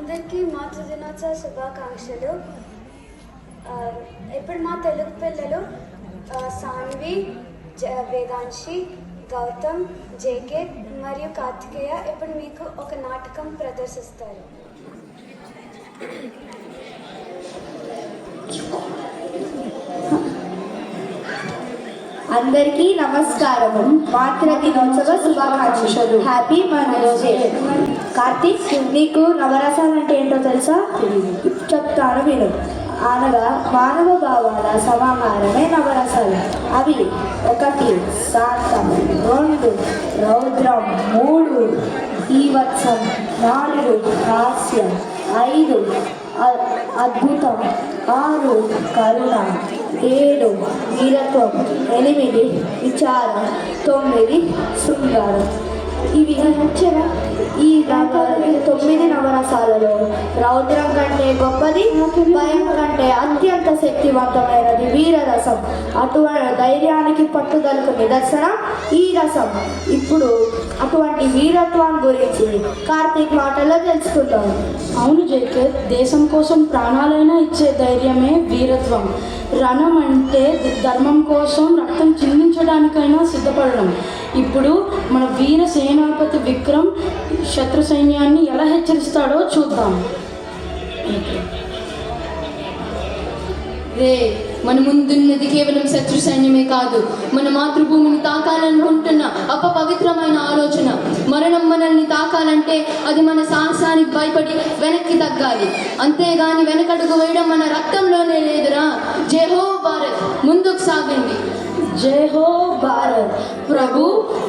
అందరికీ మాతృ దినోత్సవ శుభాకాంక్షలు. ఇప్పుడు మా తెలుగు పిల్లలు సాన్వి, వేదాంశి, గౌతమ్, జేకే మరియు కార్తికేయ ఇప్పుడు మీకు ఒక నాటకం ప్రదర్శిస్తారు. అందరికీ నమస్కారము. మాతృ దినోత్సవ శుభాకాంక్షలు. Happy mother's day. కార్తీక్, నీకు నవరసాలు అంటే ఏంటో తెలుసా? చెప్తాను విను. అనగా మానవ భావాల సమాహారమే నవరసాలు. అవి 1 శాంతం, 2 రౌద్రం, 3 ఈవత్సం, 4 హాస్యం, 5 అద్భుతం, 6 కరుణ, 7 వీరత్వం, 8 విచారం, 9 శృంగారం. ఇవి ఈ 9 నవరసాలలో రౌద్రం కంటే గొప్పది, భయం కంటే అత్యంత శక్తివంతమైనది వీరరసం. ధైర్యానికి పట్టుదలకు నిదర్శనం ఈ రసం. ఇప్పుడు అటువంటి వీరత్వం గురించి కార్తీక్ మాటల్లో తెలుసుకుందాం. అవును జేకే, దేశం కోసం ప్రాణాలైనా ఇచ్చే ధైర్యమే వీరత్వం. రణం అంటే ధర్మం కోసం రక్తం చిందించడానికైనా సిద్ధపడడం. ఇప్పుడు మన వీర సేనాపతి విక్రమ్ శత్రు సైన్యాన్ని ఎలా హెచ్చరిస్తాడో చూద్దాం. మన ముందున్నది కేవలం శత్రు సైన్యమే కాదు, మన మాతృభూమిని తాకాలనుకుంటున్న అపవిత్రమైన ఆలోచన. మరణం మనల్ని తాకాలంటే అది మన సాహసానికి భయపడి వెనక్కి తగ్గాలి, అంతేగాని వెనకడుగు వేయడం మన రక్తంలోనే లేదురా. జై హో భారత్, ముందుకు సాగండి. జై హో భారత్. ప్రభు,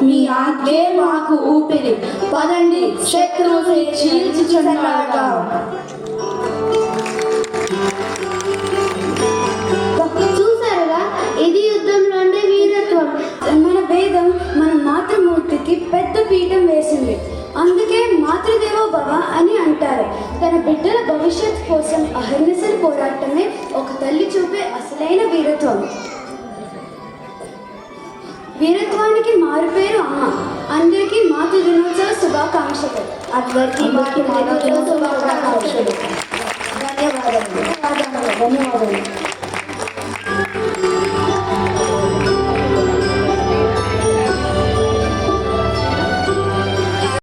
మీ ఆజ్ఞే మాకు ఊపిరి. పదండి, శత్రువుని చీల్చి చెండాడదాం. చూసారుగా, ఇది యుద్ధంలోనే వీరత్వం. మన వేదం మన మాతృమూర్తికి పెద్ద పీఠం వేసింది. అందుకే మాతృదేవో భవ అని అంటారు. తన బిడ్డల భవిష్యత్ కోసం అహర్నిశలు పోరాటమే ఒక తల్లి చూపే అసలైన వీరత్వం. వీరత్వానికి మారుపేరు అమ్మ. అందరికీ మాతృ దినోత్సవ శుభాకాంక్షలు. అందరికీ మాతృ దినోత్సవ శుభాకాంక్షలు. ధన్యవాదాలు.